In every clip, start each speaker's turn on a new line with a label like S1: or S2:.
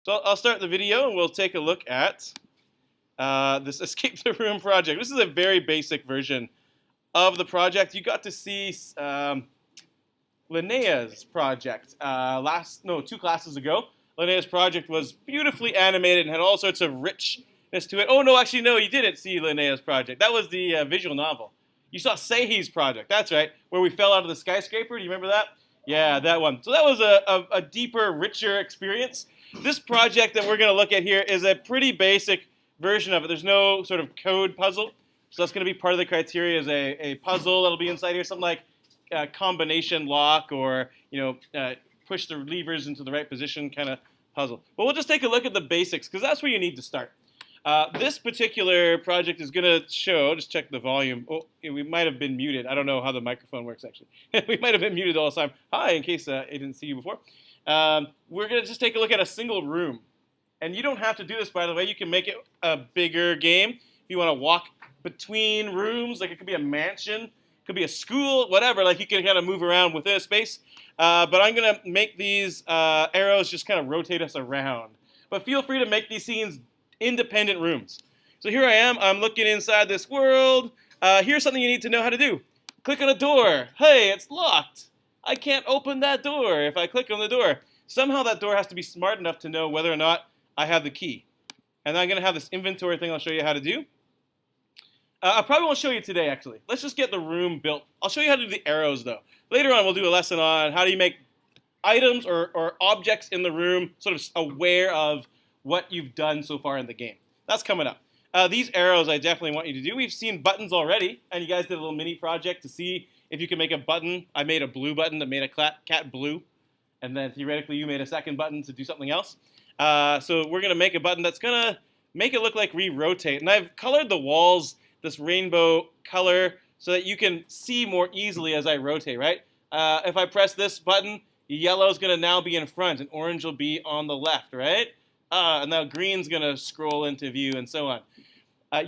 S1: So I'll start the video and we'll take a look at this Escape the Room project. This is a very basic version of the project. You got to see Linnea's project 2 classes ago. Linnea's project was beautifully animated and had all sorts of richness to it. Oh, no, actually, no, you didn't see Linnea's project. That was the visual novel. You saw Seihi's project. That's right, where we fell out of the skyscraper. Do you remember that? Yeah, that one. So that was a deeper, richer experience. This project that we're going to look at here is a pretty basic version of it. There's no sort of code puzzle. So that's going to be part of the criteria is a puzzle that'll be inside here, something like combination lock or, push the levers into the right position kind of puzzle. But we'll just take a look at the basics because that's where you need to start. This particular project is going to show, just check the volume. Oh, we might have been muted. I don't know how the microphone works, actually. We might have been muted all the time. Hi, in case I didn't see you before. We're going to just take a look at a single room. And you don't have to do this, by the way. You can make it a bigger game. If you want to walk between rooms, like it could be a mansion, it could be a school, whatever. Like you can kind of move around within a space. But I'm going to make these arrows just kind of rotate us around. But feel free to make these scenes independent rooms. So here I am. I'm looking inside this world. Here's something you need to know how to do. Click on a door. Hey, it's locked. I can't open that door if I click on the door. Somehow that door has to be smart enough to know whether or not I have the key. And I'm going to have this inventory thing I'll show you how to do. I probably won't show you today, actually. Let's just get the room built. I'll show you how to do the arrows, though. Later on, we'll do a lesson on how do you make items or objects in the room sort of aware of what you've done so far in the game. That's coming up. These arrows I definitely want you to do. We've seen buttons already, and you guys did a little mini project to see if you can make a button. I made a blue button that made a cat blue, and then theoretically you made a second button to do something else. So we're going to make a button that's going to make it look like we rotate. And I've colored the walls this rainbow color so that you can see more easily as I rotate, right? If I press this button, yellow is going to now be in front and orange will be on the left, right? And now green's going to scroll into view and so on.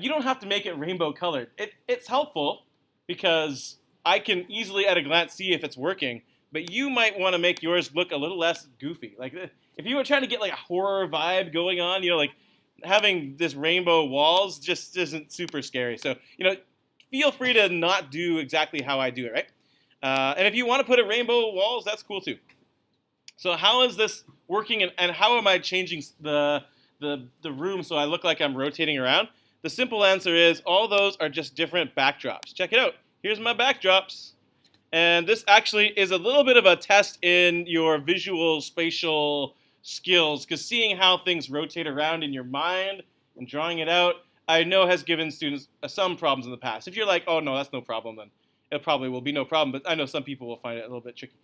S1: You don't have to make it rainbow colored. It's helpful because I can easily at a glance see if it's working, but you might want to make yours look a little less goofy. Like if you were trying to get like a horror vibe going on, like having this rainbow walls just isn't super scary. So, feel free to not do exactly how I do it, right? And if you want to put a rainbow walls, that's cool too. So how is this working and how am I changing the room so I look like I'm rotating around? The simple answer is all those are just different backdrops. Check it out. Here's my backdrops. And this actually is a little bit of a test in your visual spatial skills because seeing how things rotate around in your mind and drawing it out, I know has given students some problems in the past. If you're like, oh no, that's no problem, then it probably will be no problem, but I know some people will find it a little bit tricky.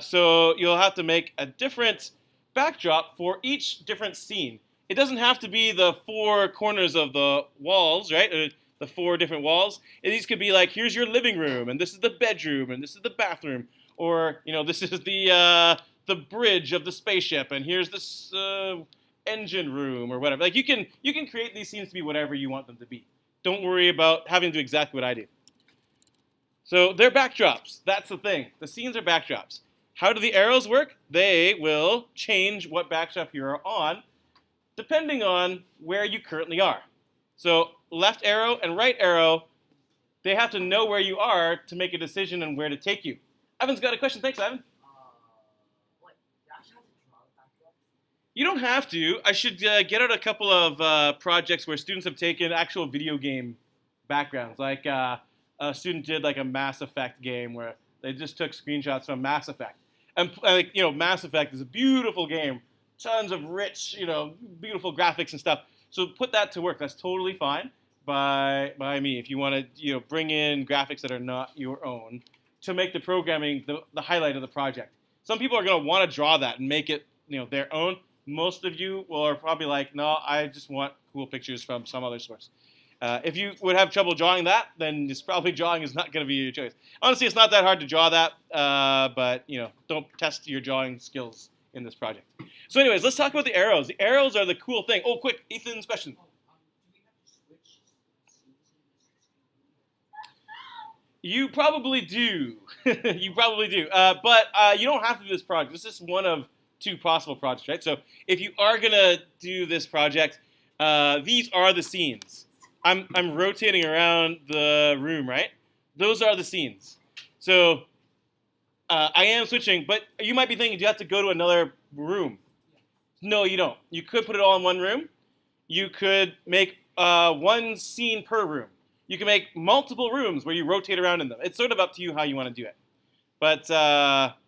S1: So you'll have to make a different backdrop for each different scene. It doesn't have to be the 4 corners of the walls, right? The 4 different walls. These could be like, here's your living room, and this is the bedroom, and this is the bathroom, or this is the bridge of the spaceship, and here's this engine room, or whatever. Like you can create these scenes to be whatever you want them to be. Don't worry about having to do exactly what I do. So they're backdrops. That's the thing. The scenes are backdrops. How do the arrows work? They will change what backdrop you're on depending on where you currently are. So left arrow and right arrow, they have to know where you are to make a decision on where to take you. Ivan's got a question. Thanks, Ivan. You don't have to. I should get out a couple of projects where students have taken actual video game backgrounds. Like a student did like a Mass Effect game where they just took screenshots from Mass Effect. And Mass Effect is a beautiful game. Tons of rich, beautiful graphics and stuff. So put that to work. That's totally fine by me. If you want to, bring in graphics that are not your own to make the programming the highlight of the project. Some people are going to want to draw that and make it, their own. Most of you are probably like, no, I just want cool pictures from some other source. If you would have trouble drawing that, then it's probably drawing is not going to be your choice. Honestly, it's not that hard to draw that, but don't test your drawing skills in this project. So anyways, let's talk about the arrows. The arrows are the cool thing. Oh, quick, Ethan's question. You probably do. You probably do. But you don't have to do this project. This is one of two possible projects, right? So if you are gonna do this project, these are the scenes. I'm rotating around the room, right? Those are the scenes. So I am switching, but you might be thinking, do you have to go to another room? No, you don't. You could put it all in one room. You could make one scene per room. You can make multiple rooms where you rotate around in them. It's sort of up to you how you want to do it. But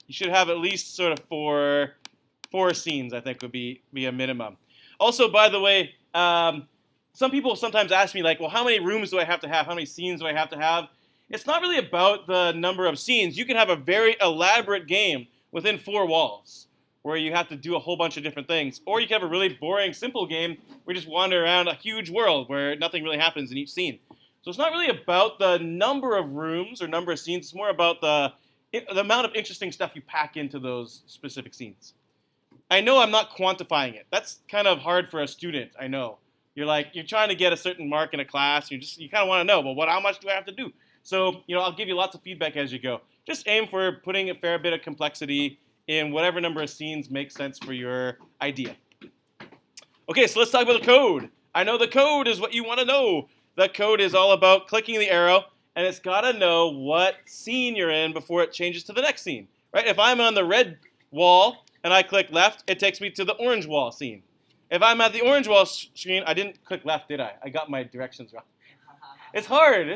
S1: you should have at least sort of four scenes, I think, would be a minimum. Also, by the way, some people sometimes ask me, like, well, how many rooms do I have to have? How many scenes do I have to have? It's not really about the number of scenes. You can have a very elaborate game within 4 walls where you have to do a whole bunch of different things. Or you can have a really boring, simple game where you just wander around a huge world where nothing really happens in each scene. So it's not really about the number of rooms or number of scenes. It's more about the amount of interesting stuff you pack into those specific scenes. I know I'm not quantifying it. That's kind of hard for a student, I know. You're trying to get a certain mark in a class. You kind of want to know, well, how much do I have to do? So, I'll give you lots of feedback as you go. Just aim for putting a fair bit of complexity in whatever number of scenes makes sense for your idea. Okay, so let's talk about the code. I know the code is what you want to know. The code is all about clicking the arrow, and it's got to know what scene you're in before it changes to the next scene. Right? If I'm on the red wall and I click left, it takes me to the orange wall scene. If I'm at the orange wall screen, I didn't click left, did I? I got my directions wrong. It's hard.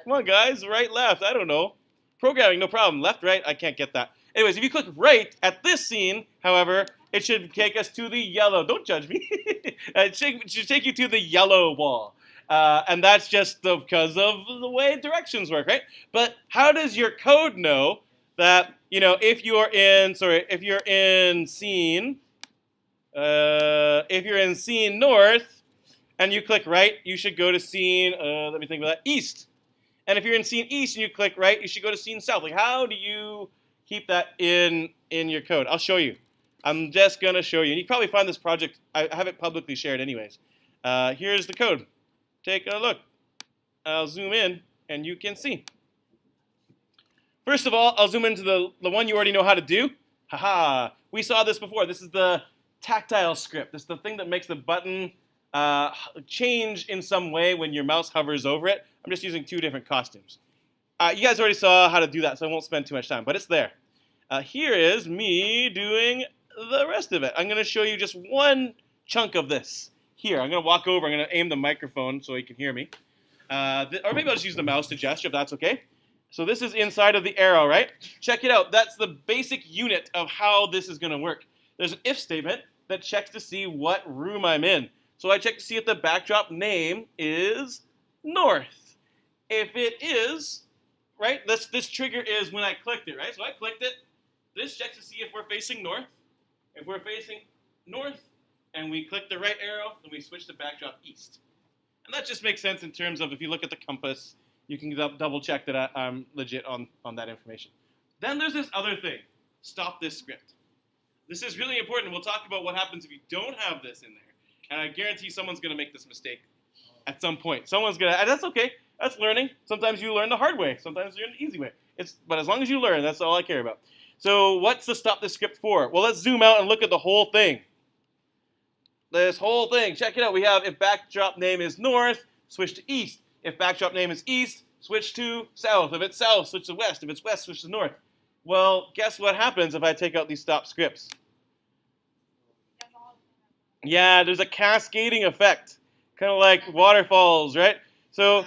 S1: Come on, guys. Right, left. I don't know. Programming, no problem. Left, right, I can't get that. Anyways, if you click right at this scene, however, it should take us to the yellow. Don't judge me. It should take you to the yellow wall. And that's just because of the way directions work, right? But how does your code know that, if you're in scene north and you click right, you should go to scene, let me think about that, east. And if you're in scene east and you click right, you should go to scene south. Like, how do you keep that in your code? I'll show you. I'm just going to show you. And you can probably find this project. I have it publicly shared anyways. Here's the code. Take a look. I'll zoom in, and you can see. First of all, I'll zoom into the one you already know how to do. Haha. We saw this before. This is the tactile script. This is the thing that makes the button change in some way when your mouse hovers over it. I'm just using 2 different costumes. You guys already saw how to do that, so I won't spend too much time, but it's there. Here is me doing the rest of it. I'm going to show you just one chunk of this. Here, I'm going to walk over. I'm going to aim the microphone so you can hear me. Or maybe I'll just use the mouse to gesture if that's okay. So this is inside of the arrow, right? Check it out. That's the basic unit of how this is going to work. There's an if statement that checks to see what room I'm in. So I check to see if the backdrop name is north. If it is, right, this trigger is when I clicked it, right? So I clicked it. This checks to see if we're facing north. If we're facing north, and we click the right arrow, then we switch the backdrop east. And that just makes sense in terms of if you look at the compass, you can double check that I'm legit on that information. Then there's this other thing, stop this script. This is really important. We'll talk about what happens if you don't have this in there. And I guarantee someone's going to make this mistake at some point. And that's okay. That's learning. Sometimes you learn the hard way. Sometimes you learn the easy way. But as long as you learn, that's all I care about. So what's the stop this script for? Well, let's zoom out and look at the whole thing. This whole thing. Check it out. We have if backdrop name is north, switch to east. If backdrop name is east, switch to south. If it's south, switch to west. If it's west, switch to north. Well, guess what happens if I take out these stop scripts? Yeah, there's a cascading effect. Kind of like waterfalls, right? So,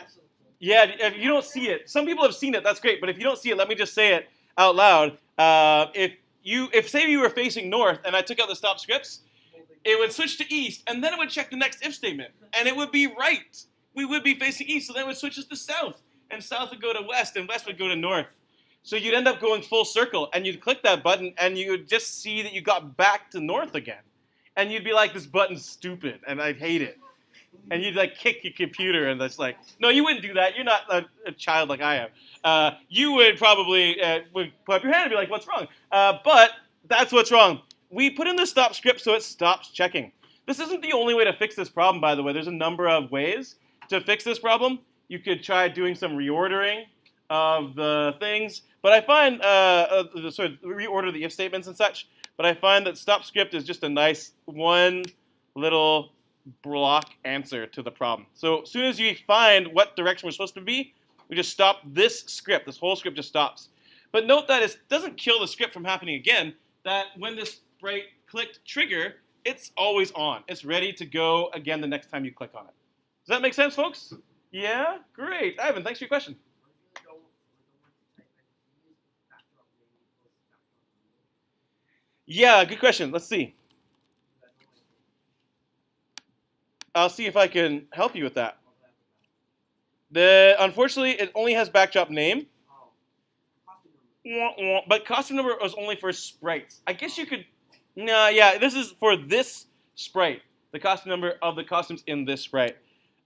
S1: yeah, if you don't see it, some people have seen it, that's great. But if you don't see it, let me just say it out loud. If say you were facing north and I took out the stop scripts, it would switch to east, and then it would check the next if statement, and it would be right. We would be facing east, so then it would switch us to south, and south would go to west, and west would go to north. So you'd end up going full circle, and you'd click that button, and you would just see that you got back to north again. And you'd be like, this button's stupid, and I hate it. And you'd like kick your computer, and that's like, no, you wouldn't do that. You're not a child like I am. You would probably would put up your hand and be like, what's wrong? But that's what's wrong. We put in the stop script so it stops checking. This isn't the only way to fix this problem, by the way. There's a number of ways to fix this problem. You could try doing some reordering of the things. But I find, reorder the if statements and such. but I find that stop script is just a nice one little block answer to the problem. So as soon as you find what direction we're supposed to be, we just stop this script. This whole script just stops. But note that it doesn't kill the script from happening again, that when this bright clicked trigger, it's always on. It's ready to go again the next time you click on it. Does that make sense, folks? Yeah? Great. Ivan, thanks for your question. Yeah, good question. Let's see. I'll see if I can help you with that. Unfortunately, it only has backdrop name. But costume number was only for sprites. I guess you could... No, yeah, this is for this sprite. The costume number of the costumes in this sprite.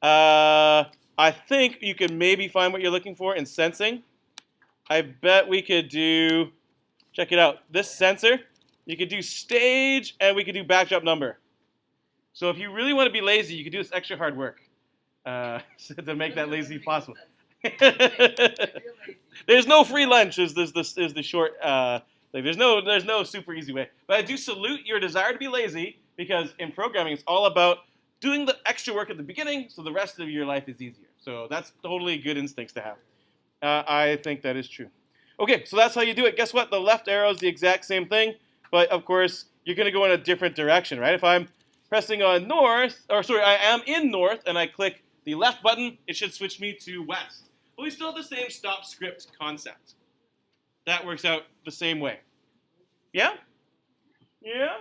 S1: I think you could maybe find what you're looking for in sensing. I bet we could do... Check it out. This sensor, you could do stage, and we could do backdrop number. So if you really want to be lazy, you could do this extra hard work to make that lazy possible. There's no free lunch. Is the short thing. There's no super easy way. But I do salute your desire to be lazy, because in programming it's all about doing the extra work at the beginning, so the rest of your life is easier. So that's totally good instincts to have. I think that is true. Okay, so that's how you do it. Guess what? The left arrow is the exact same thing, but of course you're going to go in a different direction, right? If I'm pressing on north, I am in north, and I click the left button, it should switch me to west. But we still have the same stop script concept. That works out the same way. Yeah? Yeah?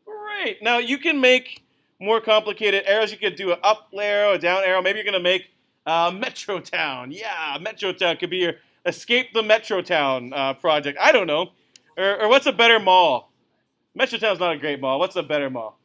S1: Great. Now you can make more complicated arrows. You could do an up arrow, a down arrow. Maybe you're going to make Metro Town. Yeah, Metro Town could be your Escape the Metro Town project. I don't know. Or what's a better mall? Metro Town's not a great mall. What's a better mall?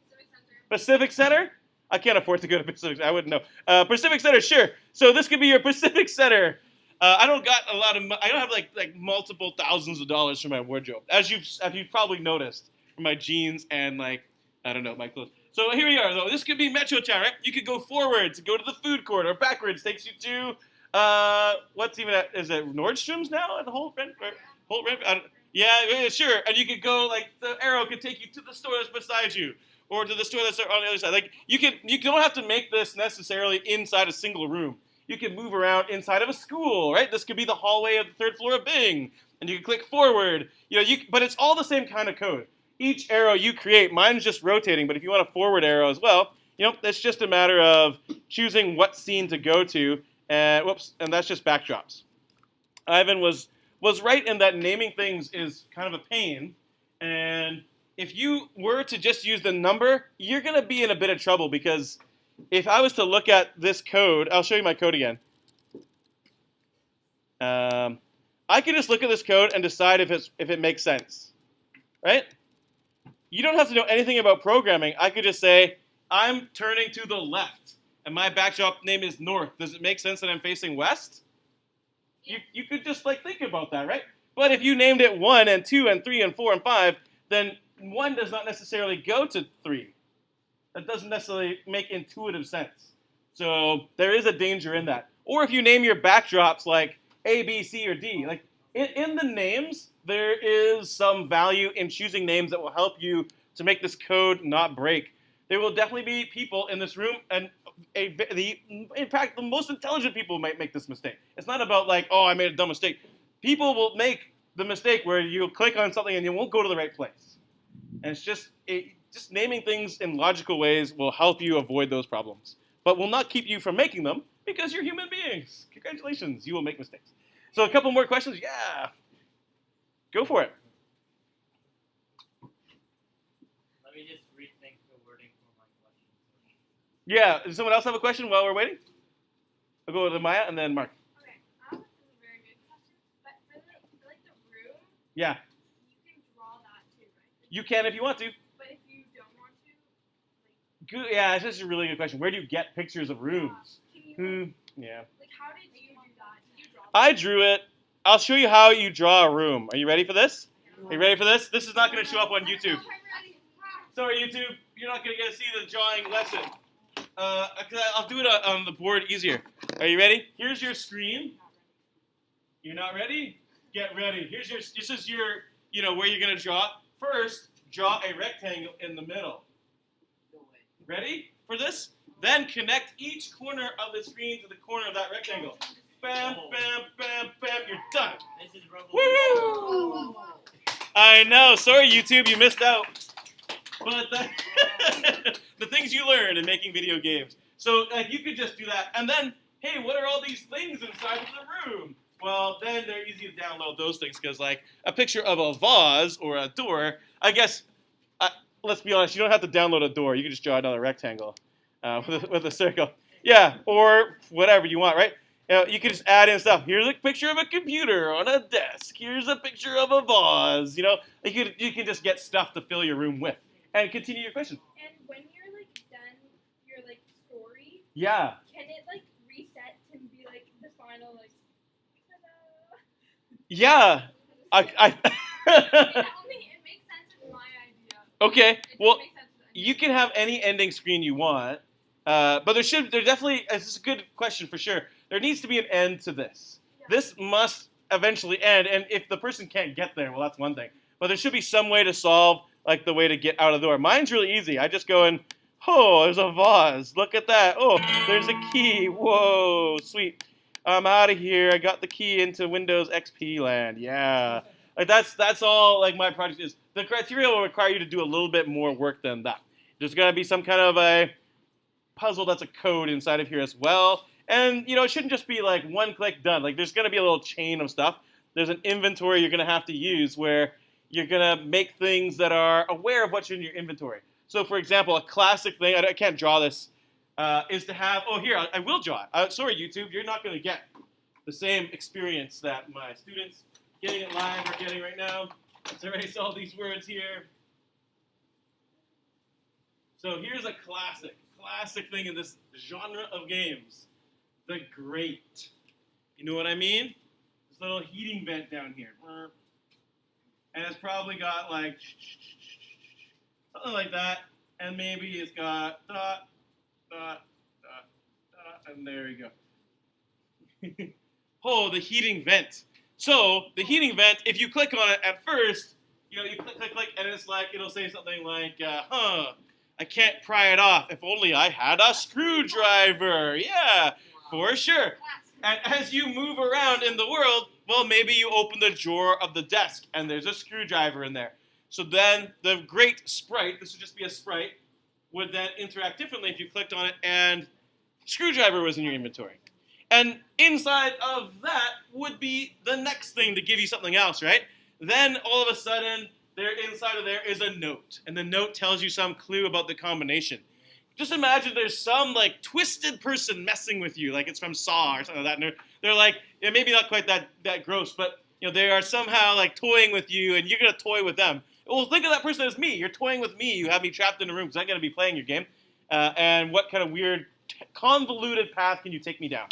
S1: Pacific Center? I can't afford to go to Pacific Center. I wouldn't know. Pacific Center, sure. So this could be your Pacific Center. I don't have like multiple thousands of dollars for my wardrobe, as you've probably noticed from my jeans and my clothes. So here we are, though. This could be Metro Town, right? You could go forward to go to the food court, or backwards takes you to what's even at, is it Nordstrom's now at the Holt Renfrew? Yeah, sure. And you could go, like, the arrow could take you to the store that's beside you, or to the store that's on the other side. Like, you don't have to make this necessarily inside a single room. You can move around inside of a school, right? This could be the hallway of the third floor of Bing, and you can click forward. But it's all the same kind of code. Each arrow you create, mine's just rotating, but if you want a forward arrow as well, it's just a matter of choosing what scene to go to, and that's just backdrops. Ivan was right in that naming things is kind of a pain, and if you were to just use the number, you're going to be in a bit of trouble, because if I was to look at this code, I'll show you my code again. I can just look at this code and decide if it makes sense, right? You don't have to know anything about programming. I could just say, I'm turning to the left, and my backdrop name is north. Does it make sense that I'm facing west? You could just think about that, right? But if you named it 1 and 2 and 3 and 4 and 5, then 1 does not necessarily go to 3. That doesn't necessarily make intuitive sense. So there is a danger in that. Or if you name your backdrops like A, B, C, or D, like in the names, there is some value in choosing names that will help you to make this code not break. There will definitely be people in this room, and in fact, the most intelligent people might make this mistake. It's not about I made a dumb mistake. People will make the mistake where you'll click on something and you won't go to the right place. And it's just naming things in logical ways will help you avoid those problems, but will not keep you from making them, because you're human beings. Congratulations, you will make mistakes. So a couple more questions? Yeah. Go for it.
S2: Let me just rethink the wording for my question.
S1: Yeah, does someone else have a question while we're waiting? I'll go to Maya and then Mark.
S3: Okay, this is a very good question, but for the room,
S1: Yeah.
S3: you can draw that too, right?
S1: You can if you want to.
S3: But if you don't want to,
S1: Good, yeah, this is a really good question. Where do you get pictures of rooms?
S3: can you,
S1: Yeah.
S3: how did you do that? Did you draw that?
S1: I drew it. I'll show you how you draw a room. Are you ready for this? Are you ready for this? This is not going to show up on YouTube. Sorry, YouTube. You're not going to get to see the drawing lesson. I'll do it on the board easier. Are you ready? Here's your screen. You're not ready? Get ready. This is your, where you're going to draw. First, draw a rectangle in the middle.
S2: No way.
S1: Ready for this? Then connect each corner of the screen to the corner of that rectangle. Bam, bam, bam, bam. You're done.
S2: This is
S1: Woo!
S3: Whoa.
S1: I know. Sorry, YouTube, you missed out. But the things you learn in making video games. So you could just do that. And then, hey, what are all these things inside of the room? Well, then they're easy to download those things because, like, a picture of a vase or a door, I guess, let's be honest, you don't have to download a door. You can just draw another rectangle with a circle. Yeah, or whatever you want, right? You can just add in stuff. Here's a picture of a computer on a desk. Here's a picture of a vase. You know, you can just get stuff to fill your room with. And continue your question.
S3: And when you're like done your like story,
S1: Yeah.
S3: can it like reset to be like the final like? Ta-da?
S1: Yeah.
S3: It makes sense in my idea.
S1: Okay.
S3: It doesn't
S1: Well,
S3: make sense with
S1: you can have any ending screen you want, but there definitely. This is a good question for sure. There needs to be an end to this.
S3: Yeah.
S1: This must eventually end, and if the person can't get there, well, that's one thing. But there should be some way to solve, like, the way to get out of the door. Mine's really easy. I just go in, oh, there's a vase. Look at that. Oh, there's a key. Whoa, sweet. I'm out of here. I got the key into Windows XP land. Yeah. Like, that's all, like, my project is. The criteria will require you to do a little bit more work than that. There's going to be some kind of a puzzle that's a code inside of here as well. And, it shouldn't just be, like, one click done. Like, there's going to be a little chain of stuff. There's an inventory you're going to have to use where you're going to make things that are aware of what's in your inventory. So, for example, a classic thing, I can't draw this, is to have, here, I will draw it. Sorry, YouTube, you're not going to get the same experience that my students getting it live are getting right now. Let's erase all these words here. So here's a classic thing in this genre of games. The grate. You know what I mean? This little heating vent down here. And it's probably got like something like that. And maybe it's got dot, dot, dot, dot, and there you go. Oh, the heating vent. So the heating vent, if you click on it at first, you click, and it's like, it'll say something like, I can't pry it off. If only I had a screwdriver. Yeah, for sure. And as you move around in the world, well, maybe you open the drawer of the desk and there's a screwdriver in there. So then the great sprite, this would just be a sprite, would then interact differently if you clicked on it and screwdriver was in your inventory. And inside of that would be the next thing to give you something else, right? Then all of a sudden, inside of there is a note. And the note tells you some clue about the combination. Just imagine there's some like twisted person messing with you, like it's from Saw or something like that. And they're like, maybe not quite that gross, but they are somehow like toying with you, and you're gonna toy with them. Well, think of that person as me. You're toying with me. You have me trapped in a room because I'm gonna be playing your game. And what kind of weird, convoluted path can you take me down?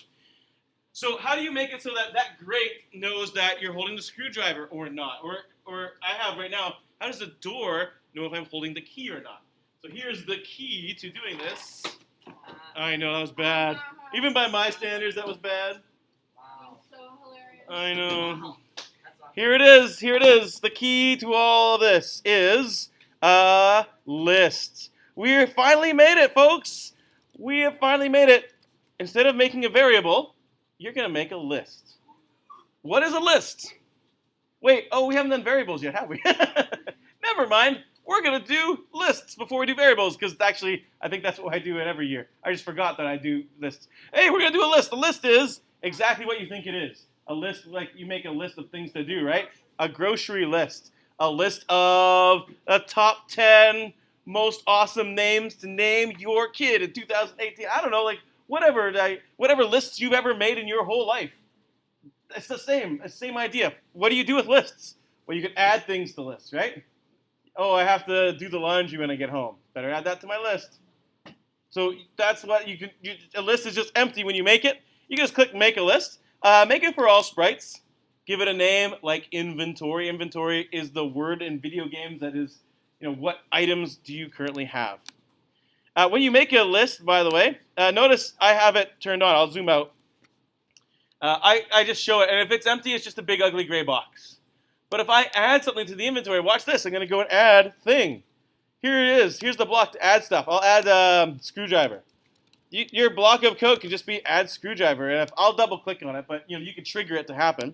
S1: So how do you make it so that grate knows that you're holding the screwdriver or not? Or I have right now, how does the door know if I'm holding the key or not? So here's the key to doing this. I know, that was bad. Even by my standards, that was bad.
S2: Wow.
S3: So hilarious.
S1: I know.
S2: Wow. That's awesome.
S1: Here it is. The key to all of this is a list. We finally made it, folks. We have finally made it. Instead of making a variable, you're going to make a list. What is a list? Wait, we haven't done variables yet, have we? Never mind. We're going to do lists before we do variables, because actually, I think that's what I do in every year. I just forgot that I do lists. Hey, we're going to do a list. The list is exactly what you think it is. A list, like you make a list of things to do, right? A grocery list. A list of the top 10 most awesome names to name your kid in 2018. I don't know, like whatever lists you've ever made in your whole life. It's the same idea. What do you do with lists? Well, you can add things to lists, right? Oh, I have to do the laundry when I get home. Better add that to my list. So that's what a list is just empty when you make it. You just click make a list. Make it for all sprites. Give it a name like inventory. Inventory is the word in video games that is, what items do you currently have? When you make a list, by the way, notice I have it turned on. I'll zoom out. I just show it, and if it's empty, it's just a big ugly gray box. But if I add something to the inventory, watch this. I'm going to go and add thing. Here it is. Here's the block to add stuff. I'll add screwdriver. Your block of code can just be add screwdriver, and if I'll double click on it, but you can trigger it to happen.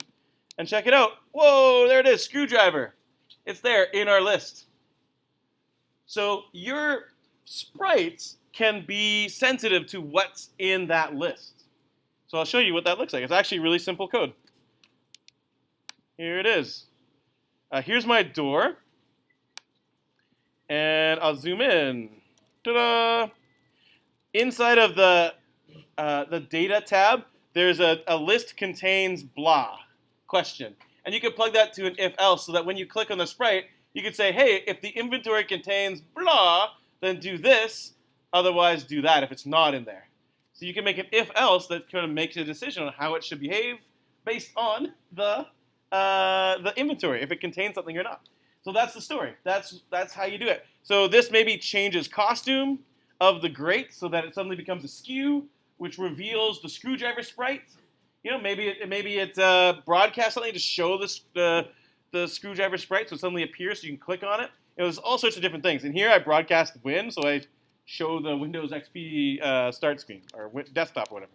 S1: And check it out. Whoa, there it is, screwdriver. It's there in our list. So your sprites can be sensitive to what's in that list. So I'll show you what that looks like. It's actually really simple code. Here it is. Here's my door. And I'll zoom in. Ta-da! Inside of the data tab, there's a list contains blah question. And you can plug that to an if else so that when you click on the sprite, you can say, hey, if the inventory contains blah, then do this, otherwise do that if it's not in there. So you can make an if else that kind of makes a decision on how it should behave based on the inventory, if it contains something or not. So that's the story. That's how you do it. So this maybe changes costume of the grate so that it suddenly becomes a skew, which reveals the screwdriver sprite. Maybe it broadcasts something to show the screwdriver sprite, so it suddenly appears so you can click on it. There's all sorts of different things. And here I broadcast Win, so I show the Windows XP start screen, or desktop or whatever.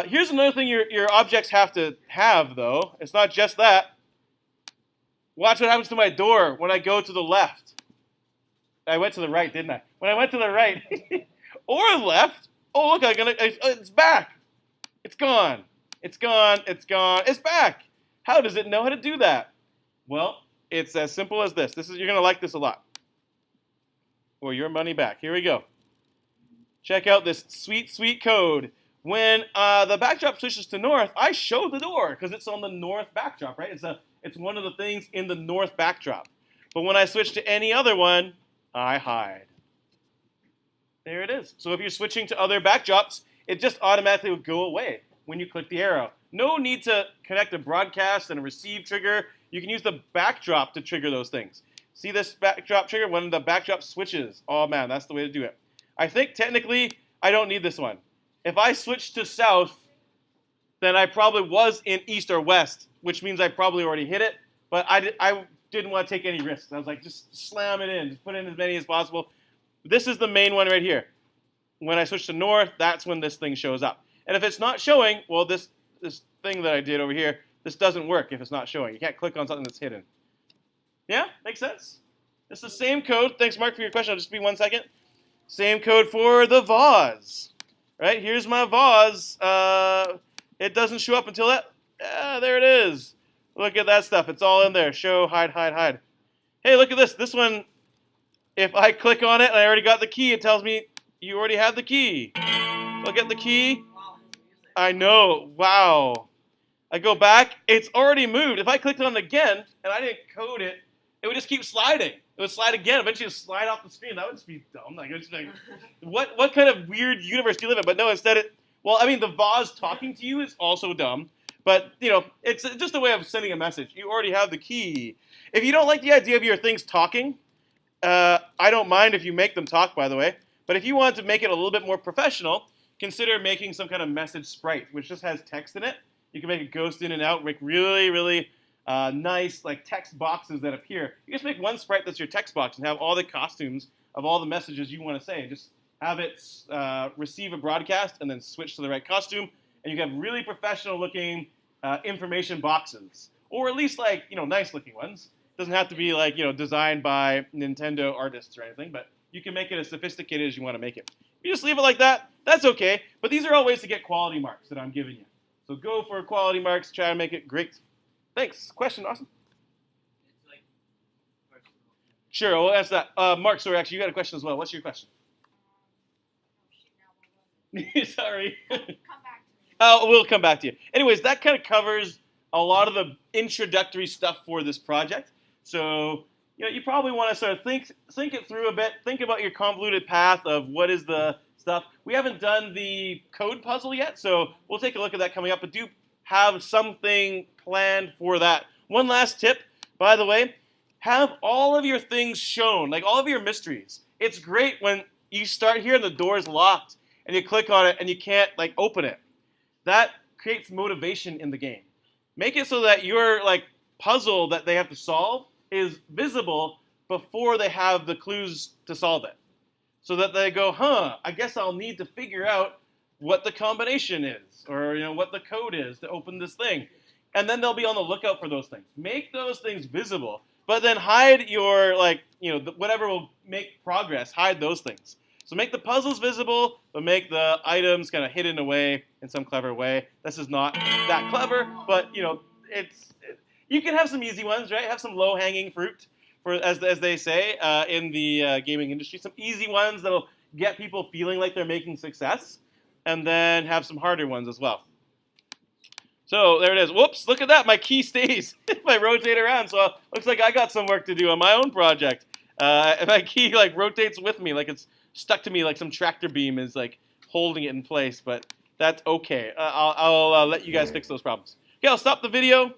S1: Here's another thing your objects have to have, though. It's not just that. Watch what happens to my door when I go to the left. I went to the right, didn't I? When I went to the right or left, oh look, it's back. It's gone. It's gone. It's gone. It's back. How does it know how to do that? Well, it's as simple as this. You're gonna like this a lot. Or your money back. Here we go. Check out this sweet, sweet code. When the backdrop switches to north, I show the door because it's on the north backdrop, right? It's one of the things in the north backdrop. But when I switch to any other one, I hide. There it is. So if you're switching to other backdrops, it just automatically will go away when you click the arrow. No need to connect a broadcast and a receive trigger. You can use the backdrop to trigger those things. See this backdrop trigger? When the backdrop switches. Oh man, that's the way to do it. I think technically I don't need this one. If I switch to south, then I probably was in east or west, which means I probably already hit it. But I didn't want to take any risks. I was like, just slam it in. Just put in as many as possible. This is the main one right here. When I switch to north, that's when this thing shows up. And if it's not showing, well, this thing that I did over here, this doesn't work if it's not showing. You can't click on something that's hidden. Yeah? Makes sense? It's the same code. Thanks, Mark, for your question. I'll just be 1 second. Same code for the vase. Right? Here's my vase. It doesn't show up until that. There it is. Look at that stuff. It's all in there. Show, hide, hide, hide. Hey, look at this. This one, if I click on it and I already got the key, it tells me you already have the key. Look at the key. I know. Wow. I go back. It's already moved. If I clicked on it again and I didn't code it, it would just keep sliding. It would slide again. Eventually, it would slide off the screen. That would just be dumb. What kind of weird universe do you live in? But no, instead the vase talking to you is also dumb. But, it's just a way of sending a message. You already have the key. If you don't like the idea of your things talking, I don't mind if you make them talk, by the way. But if you want to make it a little bit more professional, consider making some kind of message sprite, which just has text in it. You can make it ghost in and out, make really, really nice text boxes that appear. You just make one sprite that's your text box and have all the costumes of all the messages you want to say. Just have it receive a broadcast and then switch to the right costume. And you can have really professional looking information boxes. Or at least nice looking ones. It doesn't have to be designed by Nintendo artists or anything, but you can make it as sophisticated as you want to make it. If you just leave it like that, that's okay. But these are all ways to get quality marks that I'm giving you. So go for quality marks, try to make it great. Thanks. Question, Austin?
S2: It's personal.
S1: Sure, we'll answer that. Mark, sorry, actually, you got a question as well. What's your question? Sorry.
S3: Come back to me.
S1: We'll come back to you. Anyways, that kind of covers a lot of the introductory stuff for this project. So, you probably want to sort of think it through a bit. Think about your convoluted path of what is the stuff. We haven't done the code puzzle yet, so we'll take a look at that coming up. But do have something planned for that. One last tip, by the way, have all of your things shown, all of your mysteries. It's great when you start here and the door is locked and you click on it and you can't open it. That creates motivation in the game. Make it so that you're puzzle that they have to solve is visible before they have the clues to solve it. So that they go, I guess I'll need to figure out what the combination is, or what the code is to open this thing. And then they'll be on the lookout for those things. Make those things visible, but then hide your, whatever will make progress, hide those things. So make the puzzles visible, but make the items kind of hidden away in some clever way. This is not that clever, but, you can have some easy ones, right? Have some low-hanging fruit, as they say in the gaming industry. Some easy ones that'll get people feeling like they're making success, and then have some harder ones as well. So there it is. Whoops, look at that. My key stays if I rotate around. So looks like I got some work to do on my own project. My key rotates with me, like it's stuck to me, like some tractor beam is holding it in place. But that's okay. I'll let you guys fix those problems. Okay, I'll stop the video.